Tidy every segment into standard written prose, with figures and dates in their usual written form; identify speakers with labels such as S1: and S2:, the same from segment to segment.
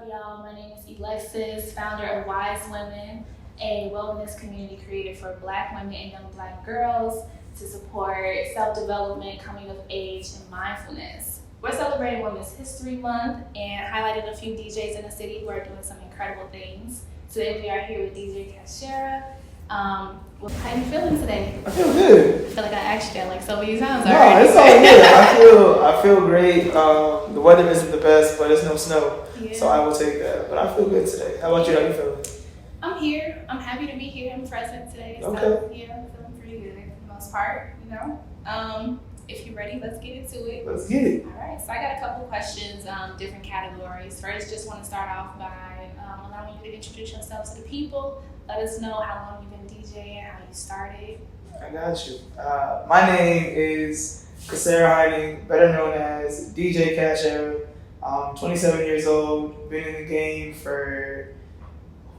S1: y'all? My name is Elexus, founder of Wise Women, a wellness community created for Black women and young Black girls to support self-development, coming of age, and mindfulness. We're celebrating Women's History Month and highlighted a few DJs in the city who are doing some incredible things. Today we are here with DJ CaSera. How are you feeling today?
S2: I feel good.
S1: I feel like I asked you that like so many times
S2: No,
S1: already.
S2: it's all good. I feel great. The weather isn't the best, but there's no snow, so I will take that. But I feel good today. How about you? How you feeling?
S1: I'm here. I'm happy to be here. I'm present today.
S2: Okay.
S1: So yeah, I'm feeling pretty good for the most part, you know. If you're ready, let's get into it.
S2: Let's get it.
S1: All right, so I got a couple questions, different categories. First, just want to start off by allowing you to introduce yourself to the people. Let us know how long you've been DJing, how you started.
S2: I got you. My name is CaSera, better known as DJ CaSera. I'm 27 years old, been in the game for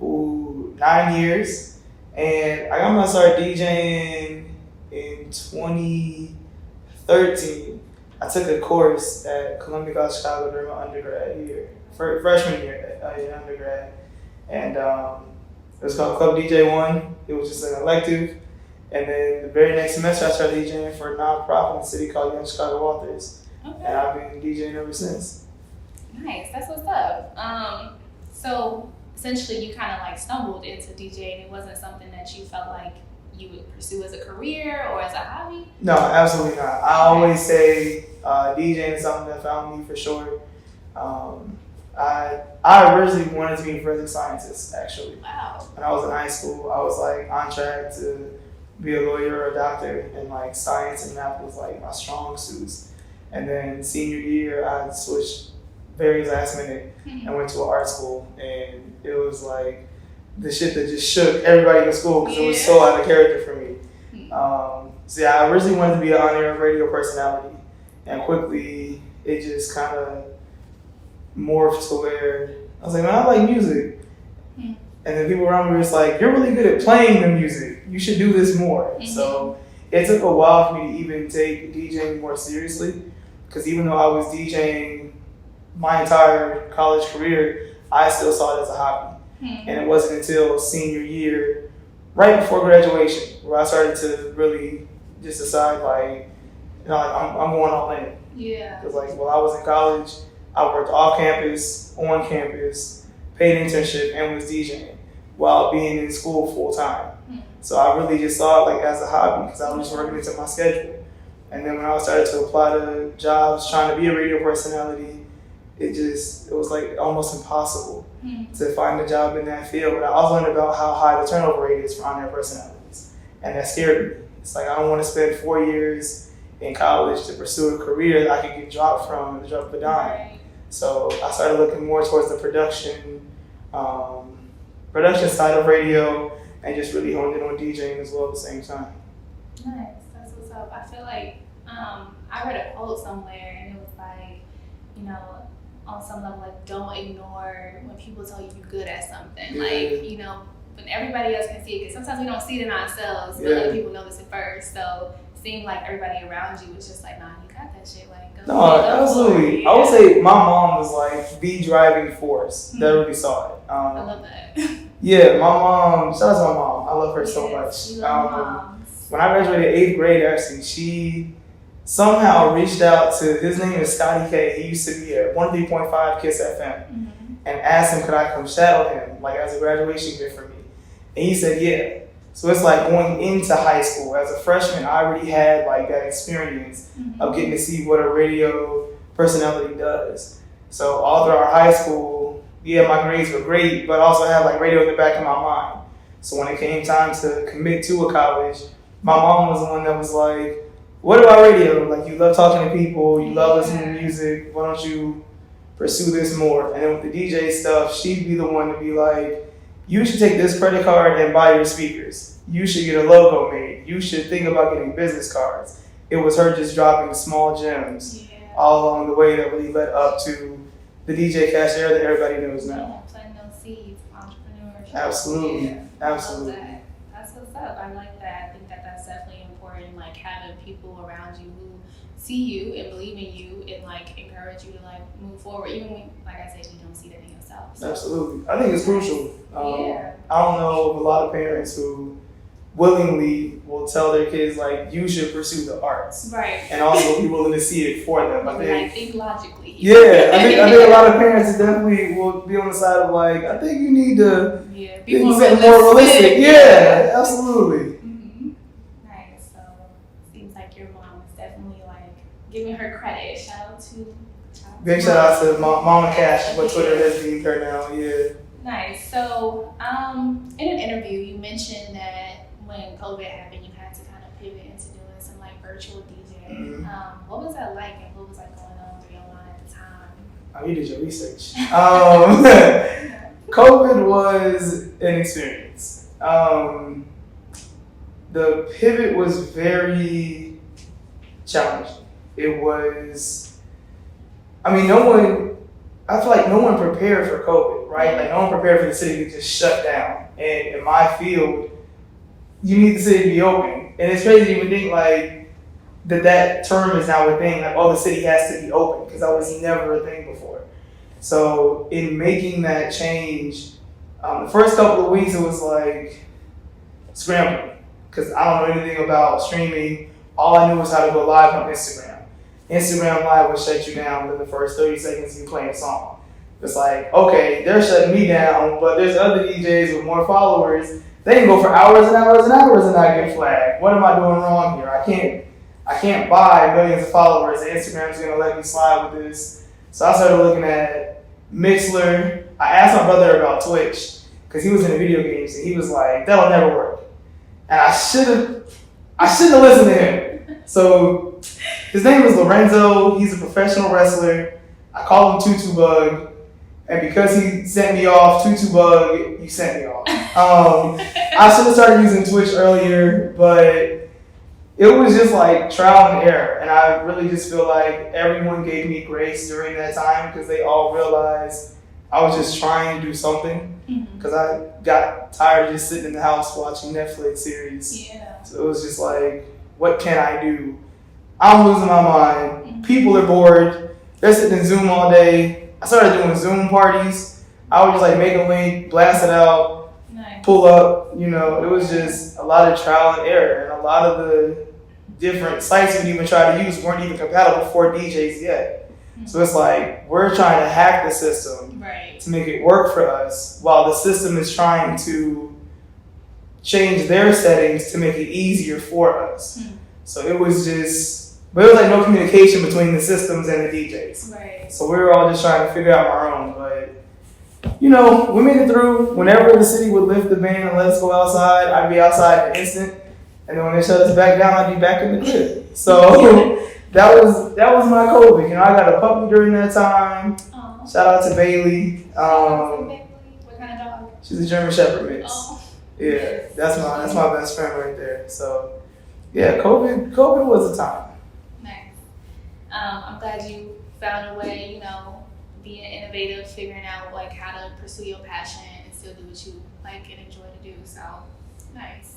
S2: 9 years, and I got my start DJing in 2013. I took a course at Columbia College Chicago during my undergrad year, freshman year in undergrad, and it was called Club DJ 1. It was just an elective. And then the very next semester, I started DJing for a nonprofit in the city called Young Chicago Authors.
S1: Okay.
S2: And I've been DJing ever since.
S1: Nice, that's what's up. So essentially you kind of like stumbled into DJing. It wasn't something that you felt like you would pursue as a career or as a hobby?
S2: No, absolutely not. I always say DJing is something that found me for sure. I originally wanted to be a forensic scientist, actually.
S1: Wow.
S2: When I was in high school, I was like on track to be a lawyer or a doctor, and like science and math was like my strong suits. And then senior year, I switched very last minute and went to an art school, and it was like the shit that just shook everybody in school because it was so out of character for me. So yeah, I originally wanted to be an on-air radio personality, and quickly it just kind of morphed to where I was like, man, I like music. And then people around me were just like, you're really good at playing the music. You should do this more. So it took a while for me to even take DJing more seriously, because even though I was DJing my entire college career, I still saw it as a hobby. And it wasn't until senior year, right before graduation, where I started to really just decide, like, you know, like, I'm going all in.
S1: Yeah.
S2: Because, like, while I was in college, I worked off campus, on campus, paid internship, and was DJing while being in school full time. So I really just saw it like as a hobby because I was just working into my schedule. And then when I started to apply to jobs trying to be a radio personality, it was like almost impossible to find a job in that field. But I also learned about how high the turnover rate is for on-air personalities. And that scared me. It's like I don't want to spend 4 years in college to pursue a career that I could get dropped from at the drop of a dime.
S1: Right.
S2: So I started looking more towards the production side of radio, and just really honed in on DJing as well at the same time.
S1: Nice, that's what's up. I feel like I read a quote somewhere and it was like, you know, on some level, like, don't ignore when people tell you you're good at something.
S2: Yeah.
S1: Like, you know, when everybody else can see it, because sometimes we don't see it in ourselves, but other people notice it first. So it seemed like everybody around you was just like, nah, you got that shit. Like, go.
S2: No, absolutely. I would say my mom was like the driving force that really saw it.
S1: I love that.
S2: Yeah, my mom, shout out to my mom. I love her so much.
S1: We love moms.
S2: When I graduated 8th grade, actually, she somehow reached out to, his name is Scotty K. He used to be at 103.5 KISS FM, and asked him, could I come shadow him, like as a graduation gift for me? And he said, yeah. So it's like going into high school. As a freshman, I already had like that experience of getting to see what a radio personality does. So all through our high school, yeah, my grades were great, but also I had like radio in the back of my mind. So when it came time to commit to a college, my mom was the one that was like, what about radio? Like, you love talking to people, you love listening to music, why don't you pursue this more? And then with the DJ stuff, she'd be the one to be like, you should take this credit card and buy your speakers. You should get a logo made. You should think about getting business cards. It was her just dropping small gems all along the way that really led up to the DJ CaSera that everybody knows now.
S1: Yeah, planting those seeds of entrepreneurship.
S2: Absolutely.
S1: Yeah,
S2: Absolutely.
S1: I love that. That's what's up. I like that. I think that that's definitely important, like having people around you who see you and believe in you and like encourage you to like move forward, even when, like I said, you don't see that in yourself. So.
S2: Absolutely. I think it's crucial.
S1: Yeah.
S2: I don't know of a lot of parents who willingly will tell their kids like you should pursue the arts,
S1: right,
S2: and also be willing to see it for them.
S1: I think logically.
S2: Yeah, I think a lot of parents definitely will be on the side of like I think you need to
S1: be more
S2: realistic. Yeah, absolutely.
S1: Mm-hmm. Nice. So seems like your mom is definitely like giving her credit. Shout out to.
S2: Big shout out to Mama Cash, what Twitter has deemed her now. Yeah.
S1: Nice. So in an interview, you mentioned that when COVID happened, you had to kind of pivot into doing some like virtual DJing.
S2: Mm-hmm.
S1: What was that like, and what was like going on through your mind at the time?
S2: Oh, you did your research. COVID was an experience. The pivot was very challenging. It was, I feel like no one prepared for COVID, right? Like no one prepared for the city to just shut down. And in my field, you need the city to be open. And it's crazy to even think like that term is now a thing, like, oh, the city has to be open, because that was never a thing before. So in making that change, the first couple of weeks it was like scrambling, because I don't know anything about streaming. All I knew was how to go live on Instagram. Instagram Live would shut you down within the first 30 seconds you play a song. It's like, okay, they're shutting me down, but there's other DJs with more followers. They can go for hours and hours and hours and not get flagged. What am I doing wrong here? I can't buy millions of followers. Instagram's gonna let me slide with this. So I started looking at Mixler. I asked my brother about Twitch because he was in the video games and he was like, that'll never work. And I should have listened to him. So his name is Lorenzo. He's a professional wrestler. I call him Tutu Bug. And because he sent me off, Tutu Bug, you sent me off. I should have started using Twitch earlier, but it was just like trial and error. And I really just feel like everyone gave me grace during that time because they all realized I was just trying to do something. Because I got tired of just sitting in the house watching Netflix series.
S1: Yeah.
S2: So it was just like, what can I do? I'm losing my mind. People are bored. They're sitting in Zoom all day. I started doing Zoom parties. I would just like make a link, blast it out, pull up. You know, it was just a lot of trial and error. And a lot of the different sites we even tried to use weren't even compatible for DJs yet. So it's like, we're trying to hack the system to make it work for us while the system is trying to change their settings to make it easier for us. So it was just, but it was like no communication between the systems and the DJs. So we were all just trying to figure out our own. But, you know, we made it through. Whenever the city would lift the ban and let us go outside, I'd be outside in an instant. And then when they shut us back down, I'd be back in the crib. So that was my COVID. You know, I got a puppy during that time. Aww. Shout out to Bailey.
S1: What kind of dog?
S2: She's a German Shepherd mix.
S1: Oh.
S2: Yeah, that's my best friend right there. So yeah, COVID was a time.
S1: Nice. I'm glad you found a way, you know, being innovative, figuring out like how to pursue your passion and still do what you like and enjoy to do. So nice.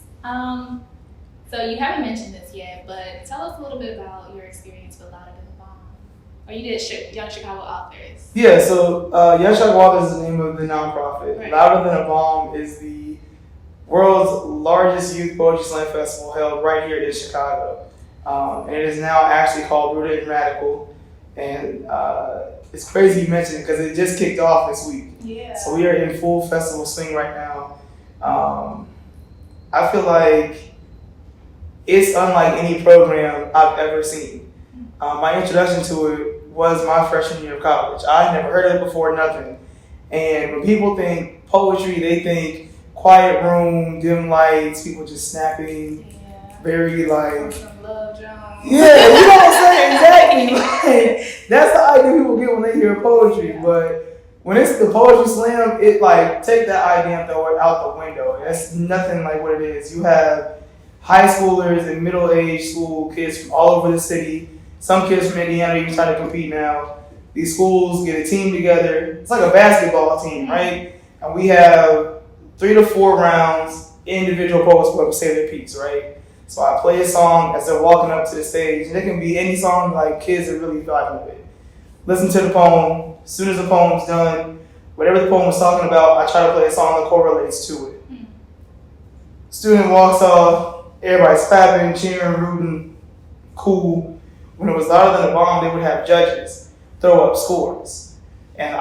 S1: So you haven't mentioned this yet, but tell us a little bit about your experience with Louder Than a Bomb. Or you did Young Chicago Authors. Yeah, so
S2: Young Chicago Authors is the name of the nonprofit. Right. Louder Than a Bomb is the world's largest youth poetry slam festival held right here in Chicago. And it is now actually called Rooted and Radical. And it's crazy you mentioned it because it just kicked off this week.
S1: Yeah.
S2: So we are in full festival swing right now. I feel like it's unlike any program I've ever seen. My introduction to it was my freshman year of college. I never heard of it before, nothing. And when people think poetry, they think quiet room, dim lights, people just snapping, very like...
S1: Some Love Jones.
S2: Yeah, you know what I'm saying? Exactly. Like, that's the idea people get when they hear poetry. But when it's the poetry slam, it like, take that idea and throw it out the window. That's nothing like what it is. You have high schoolers and middle-aged school kids from all over the city. Some kids from Indiana even trying to compete now. These schools get a team together. It's like a basketball team, right? And we have 3 to 4 rounds. Individual poets will say their piece, right? So I play a song as they're walking up to the stage, and it can be any song like kids are really vibing with. Listen to the poem. As soon as the poem's done, whatever the poem is talking about, I try to play a song that correlates to it. Student walks off, everybody's clapping, cheering, rooting, cool. When it was louder than a bomb, they would have judges throw up scores. And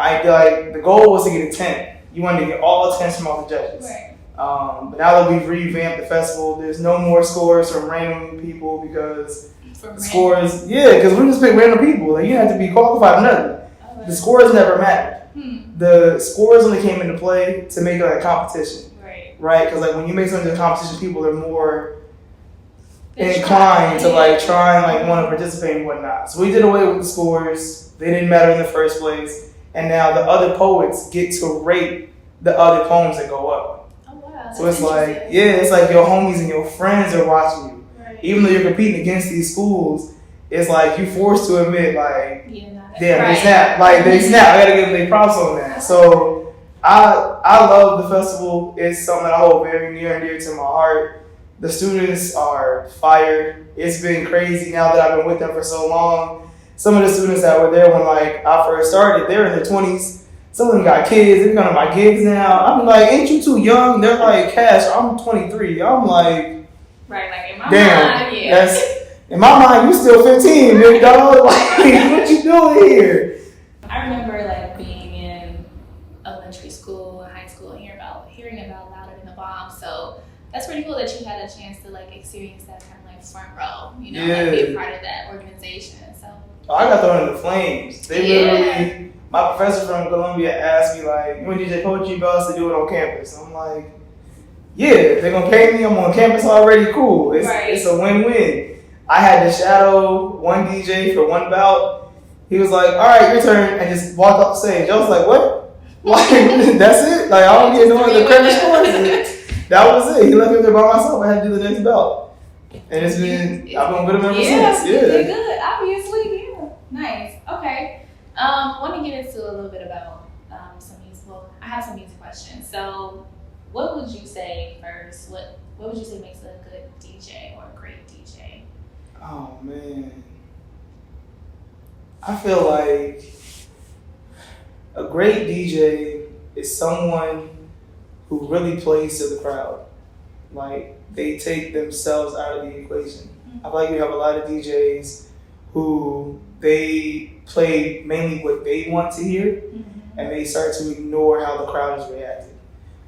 S2: the goal was to get a 10. You wanted to get all 10s from all the judges.
S1: Right.
S2: But now that we've revamped the festival, there's no more scores from random people because scores, because we just pick random people. Like, you don't have to be qualified or nothing. The scores never mattered. The scores only came into play to make it like a competition. Right? Because like when you make something to a competition, people are more inclined to like try and like want to participate and whatnot. So we did away with the scores. They didn't matter in the first place. And now the other poets get to rate the other poems that go up.
S1: Oh wow.
S2: So it's like, it's like your homies and your friends are watching you. Right. Even though you're competing against these schools, it's like you forced to admit like, they snap. Like they snap. I gotta give them their props on that. So I love the festival. It's something that I hold very near and dear to my heart. The students are fire. It's been crazy now that I've been with them for so long. Some of the students that were there when like I first started, they're in their 20s. Some of them got kids. They're going to my gigs now. I'm like, ain't you too young? They're like, Cash, I'm 23. I'm like,
S1: right, like in my
S2: damn,
S1: mind,
S2: that's in my mind. You still 15, big dog. Like, what you doing here?
S1: I remember like being in elementary school and high school and hearing about Louder Than the Bomb. So that's pretty cool that you had a chance to like experience that kind of like front row, like be a part of that organization. So
S2: I got thrown in the flames. They literally, my professor from Columbia asked me like, you want DJ Poetry Bells to do it on campus? I'm like, yeah, if they're gonna pay me, I'm on campus already, cool. It's a win-win. I had to shadow one DJ for one bout. He was like, all right, your turn, and just walked off the stage. I was like, what? Like, that's it? Like, I don't get no other credit scores. That was it. He left me there by myself. I had to do the next bout. And I've been with him ever since.
S1: Yeah, good. Obviously, yeah. Nice. Okay. Want to get into a little bit about some music. Well, I have some music questions. So, what would you say first? What would you say makes a good DJ or a great DJ?
S2: Oh man, I feel like a great DJ is someone who really plays to the crowd. Like, they take themselves out of the equation. I feel like you have a lot of DJs who they play mainly what they want to hear, and they start to ignore how the crowd is reacting.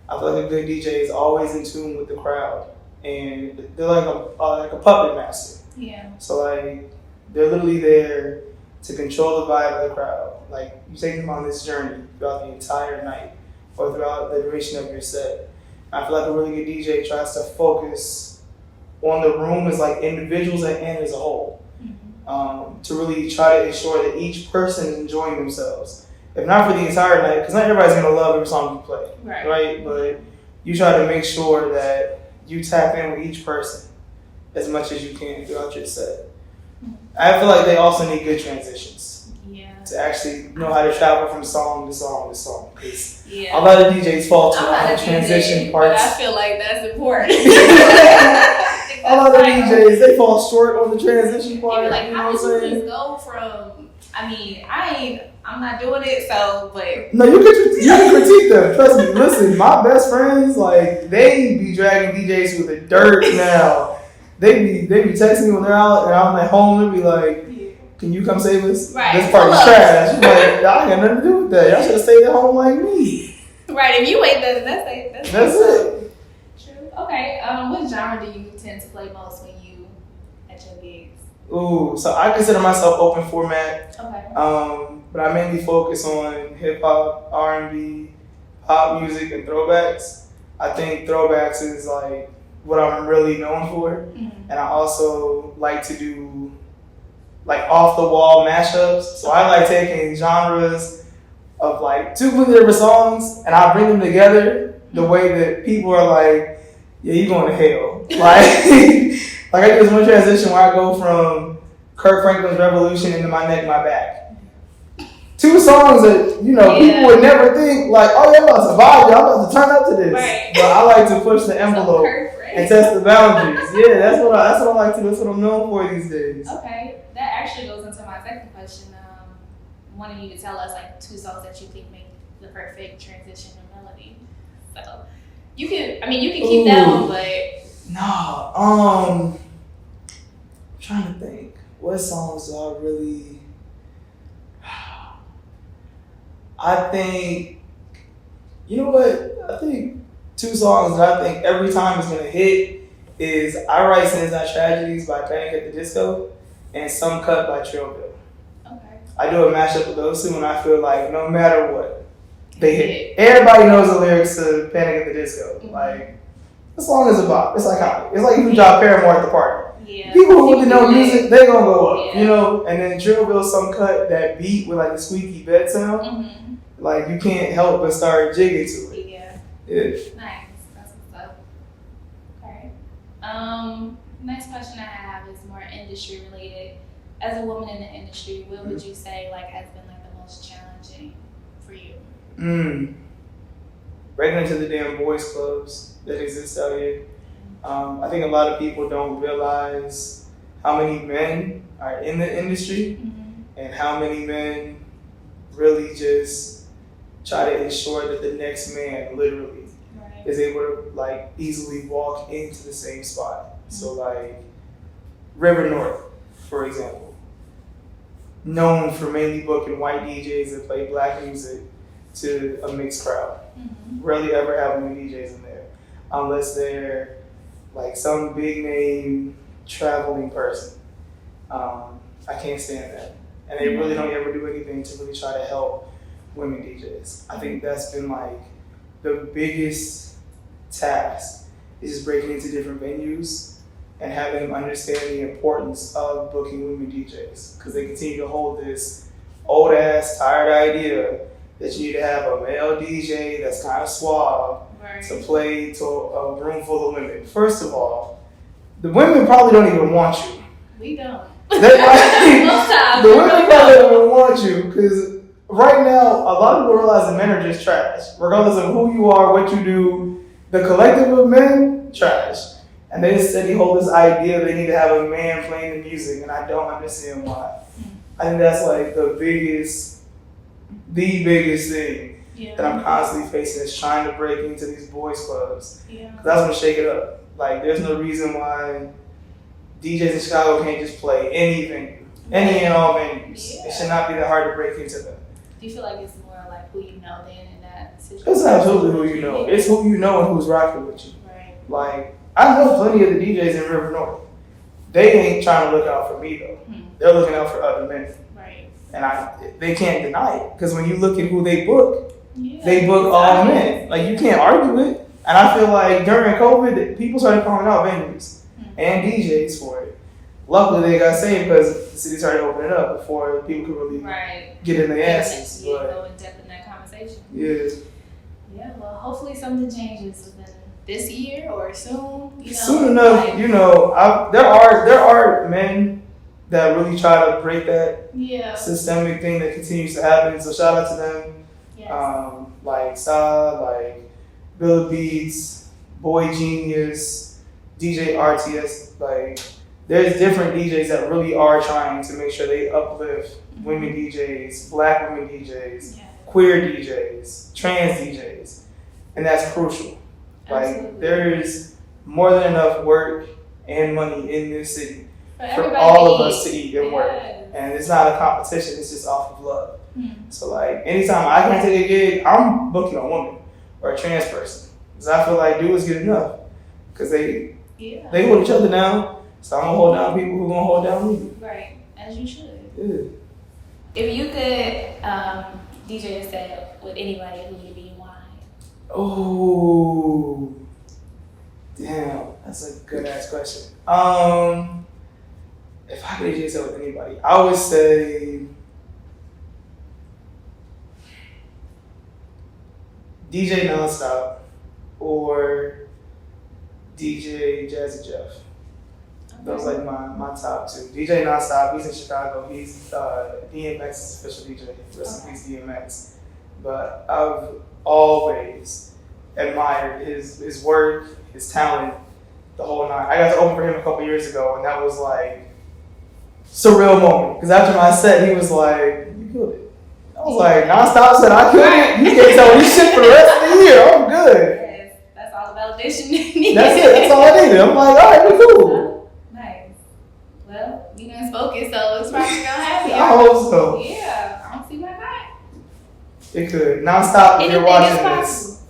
S2: I feel like a good DJ is always in tune with the crowd, and they're like a puppet master. Yeah. So like they're literally there to control the vibe of the crowd. Like, you take them on this journey throughout the entire night or throughout the duration of your set. I feel like a really good DJ tries to focus on the room as like individuals and as a whole, to really try to ensure that each person is enjoying themselves. If not for the entire night, because not everybody's gonna love every song you play, right? But you try to make sure that you tap in with each person as much as you can throughout your set. I feel like they also need good transitions. To actually know how to travel from song to song to song. Because a lot of DJs fall to the transition parts.
S1: But I feel like that's important.
S2: A lot of DJs, they fall short on the transition part.
S1: Like, how did you just go from, I mean, I'm not doing it, so, but.
S2: No, you can critique them. Trust me. Listen, my best friends, like, they be dragging DJs through the dirt now. They be texting me when they're out, and I'm at home, and be like, can you come save us?
S1: Right.
S2: This part is trash. Like, I got nothing to do with that. Y'all should have stayed at home like me.
S1: Right. If you ain't done, that's
S2: it.
S1: True. Okay. What genre do you tend to play most when you at your gigs?
S2: Ooh, so I consider myself open format.
S1: Okay.
S2: But I mainly focus on hip hop, R&B, pop music, and throwbacks. I think throwbacks is like what I'm really known for, and I also like to do like off the wall mashups. So I like taking genres of like two completely different songs, and I bring them together the way that people are like, yeah, you going to hell. Like I do this one transition where I go from Kirk Franklin's Revolution into My Neck, My Back. Two songs that, people would never think like, oh yeah, I'm about to vibe, I'm about to turn up to this. Right. But I like to push the envelope and test the boundaries. Yeah, that's what I like to do. That's what I'm known for these days.
S1: Okay, that actually goes into my second question. Wanting you to tell us like 2 songs that you think make the perfect transition to melody. So you can keep that one, but
S2: no. I'm trying to think. What songs do I really? I think, you know what? I think 2 songs that I think every time is gonna hit is "I Write Sins Not Tragedies" by Panic at the Disco and "Some Cut" by Trillville.
S1: Okay.
S2: I do a mashup of those 2, and I feel like no matter what, they hit. Everybody knows the lyrics to Panic at the Disco.
S1: Mm-hmm.
S2: Like, the song is a bop. It's iconic. It's like you drop Paramore at the party.
S1: Yeah.
S2: People who really know music, they gonna go up,
S1: Yeah.
S2: you know. And then Trillville, "Some Cut," that beat with like the squeaky bed sound,
S1: Mm-hmm.
S2: like you can't help but start jigging to it.
S1: Yeah.
S2: Yeah.
S1: Nice. That's what's up. Okay. Next question I have is more industry related. As a woman in the industry, what would you say like has been like the most challenging for you?
S2: Breaking into the damn boys clubs that exist out here. I think a lot of people don't realize how many men are in the industry and how many men really just try to ensure that the next man literally is able to like easily walk into the same spot. So like River North, for example, known for mainly booking white DJs that play black music to a mixed crowd. Rarely ever have any DJs in there unless they're like some big name traveling person. I can't stand that. And they really don't ever do anything to really try to help women DJs. I think that's been like the biggest task is just breaking into different venues and having them understand the importance of booking women DJs. Because they continue to hold this old ass, tired idea that you need to have a male DJ that's kind of suave to play to a room full of women. First of all, the women probably don't even want you.
S1: We don't.
S2: The women probably don't even want you because right now, a lot of people realize that men are just trash. Regardless of who you are, what you do, the collective of men, trash. And they steady hold this idea they need to have a man playing the music, and I don't understand why. I think that's like the biggest thing that I'm constantly facing is trying to break into these boys clubs. Because that's gonna shake it up. Like, there's no reason why DJs in Chicago can't just play any venue, any and all venues. It should not be that hard to break into them.
S1: Do you feel like it's more like who you know then in that situation?
S2: It's absolutely who you know. It's who you know and who's rocking with you.
S1: Right.
S2: Like, I know plenty of the DJs in River North. They ain't trying to look out for me though. They're looking out for other men.
S1: Right.
S2: And they can't deny it. Because when you look at who they book, they book all men. Like, you can't argue it. And I feel like during COVID, people started calling out venues and DJs for it. Luckily, they got saved because the city started opening up before people could really get in their asses.
S1: Go in depth in that conversation.
S2: Yeah,
S1: well, hopefully something changes within this year or soon.
S2: Soon enough, there are men that really try to break that systemic thing that continues to happen. So shout out to them.
S1: Yes.
S2: Like Sa, like Bill Beats, Boy Genius, DJ RTS. Like, there's different DJs that really are trying to make sure they uplift women DJs, black women DJs, queer DJs, trans DJs, and that's crucial. Like, there's more than enough work and money in this city for all of us to eat and work. And it's not a competition, it's just off of love. So like, anytime I can take a gig, I'm booking a woman or a trans person. Because I feel like dudes get enough. Because they hold each other down. So I'm going to hold down people who are going to hold down me.
S1: Right, as you should.
S2: Yeah.
S1: If you could DJ a set with anybody, who would it be and why?
S2: Oh, damn, that's a good ass question. If I could DJ a set with anybody, I would say DJ Nonstop or DJ Jazzy Jeff. Those like my top 2. DJ Nonstop, he's in Chicago. He's DMX's official DJ. Rest in peace, DMX. But I've always admired his work, his talent, the whole night. I got to open for him a couple years ago, and that was like surreal moment. Because after my set, he was like, "You killed it." I was like, nonstop said, "I killed it. You can't tell me shit for the rest of the year. I'm good."
S1: Yes, that's all the validation you need.
S2: That's it. That's all I needed. I'm like, all right, we cool.
S1: Nice. Well, you done spoken, so it's probably gonna happen.
S2: I hope so.
S1: Yeah, I don't see why not.
S2: It could. Nonstop, if you're
S1: Anything is
S2: watching this,
S1: possible.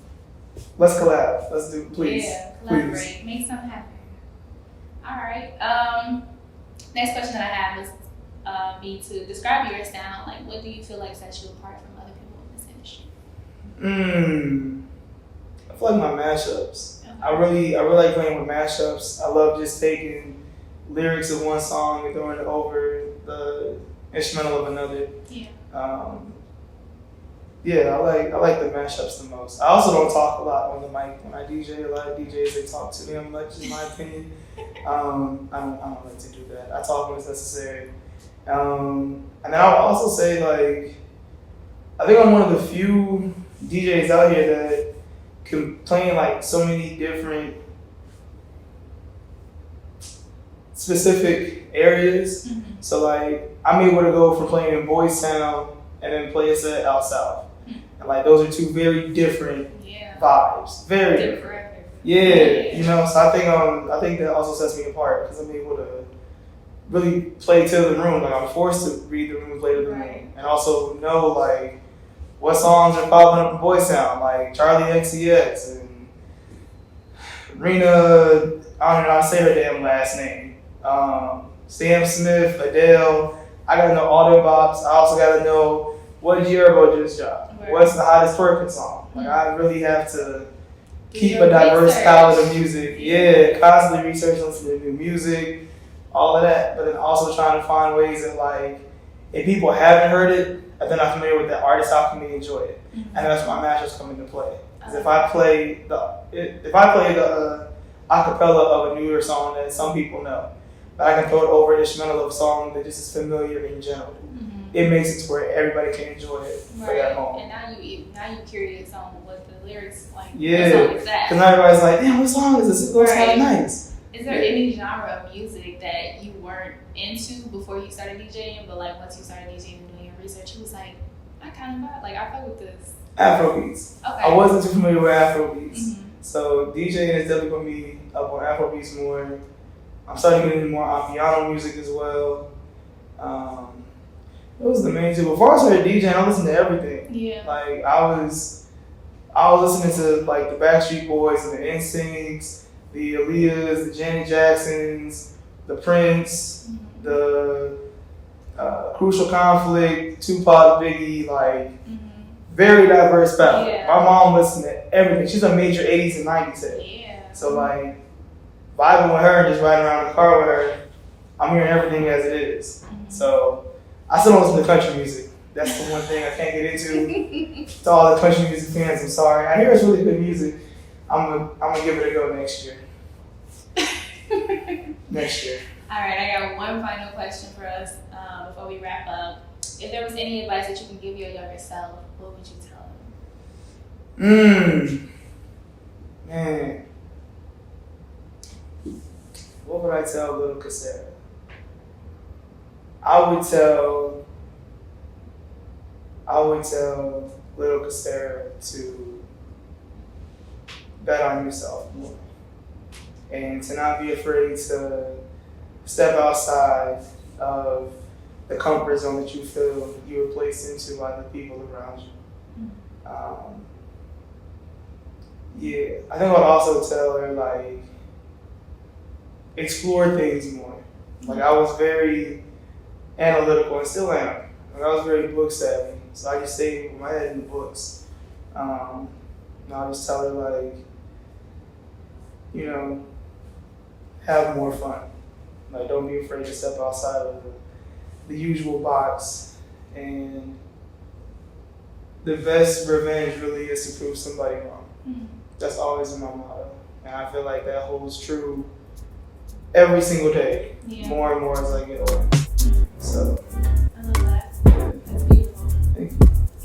S2: let's collab. Let's do, please.
S1: Yeah, collaborate.
S2: Please.
S1: Make something happen. All right. Next question that I have is be to describe your sound. Like, what do you feel like sets you apart from other people in this industry?
S2: I feel like my mashups. Okay. I really like playing with mashups. I love just taking lyrics of one song and throwing it over the instrumental of another.
S1: Yeah.
S2: Yeah, I like the mashups the most. I also don't talk a lot on the mic when I DJ. A lot of DJs, they talk too damn much, in my opinion. I don't like to do that. I talk when it's necessary. And then I would also say, like, I think I'm one of the few DJs out here that can play in like so many different specific areas.
S1: Mm-hmm.
S2: So like I'm able to go from playing in Boys Town and then play a set out south. And like those are two very different vibes. Very different. Yeah, you know, so I think that also sets me apart because I'm able to really play to the room. Like I'm forced to read the room and play to the room. And also know like what songs are popping up in Boys Town, like Charlie XCX and Rena, I don't know how to say her damn last name. Sam Smith, Adele. I gotta know all their bops. I also gotta know what Jerbo just dropped. Right. What's the hottest twerking song? Like I really have to keep a diverse palette of music. Yeah, constantly researching, listening to new music, all of that. But then also trying to find ways that like if people haven't heard it, if they're not familiar with that artist, how can they enjoy it? Mm-hmm. And that's why my mashups come into play. Because if I play the acapella of a newer song that some people know, but I can throw it over an instrumental of a song that just is familiar in general. Mm-hmm. It makes it to where everybody can enjoy it for that moment.
S1: And now you curious on what the lyrics like.
S2: Yeah,
S1: what song is that?
S2: Because now everybody's like, damn, what song is this? It looks kind of nice.
S1: Is there any genre of music that you weren't into before you started DJing, but like once you started DJing and doing your research, you was like, I kind of like I fuck with this.
S2: Afrobeats. Okay. I wasn't too familiar with Afrobeats, so DJing has definitely put me up on Afrobeats more. I'm starting to get into more piano music as well. Those are the main two. Before I started DJing, I listened to everything. Yeah. Like I was listening to like the Backstreet Boys and the NSYNCs, the Aaliyahs, the Janet Jacksons, the Prince, the Crucial Conflict, Tupac, Biggie, like very diverse palette. Yeah. My mom listened to everything. She's a major 80s and 90s head. Yeah. So like vibing with her and just riding around in the car with her, I'm hearing everything as it is. So I still don't listen to country music. That's the one thing I can't get into. To all the country music fans, I'm sorry. I hear it's really good music. I'm gonna give it a go next year. Next year.
S1: All right, I got one final question for us before we wrap up. If there was any advice that you could give your younger self, what would you tell them?
S2: Man. What would I tell little CaSera? I would tell little CaSera to bet on yourself more and to not be afraid to step outside of the comfort zone that you feel you were placed into by the people around you. Yeah, I think I would also tell her like explore things more. Like I was very analytical and still am. Like I was very book savvy, so I just stayed with my head in the books. And I just tell her like, you know, have more fun. Like don't be afraid to step outside of the usual box. And the best revenge really is to prove somebody wrong. Mm-hmm. That's always been my motto, and I feel like that holds true every single day, more and more as I get older. So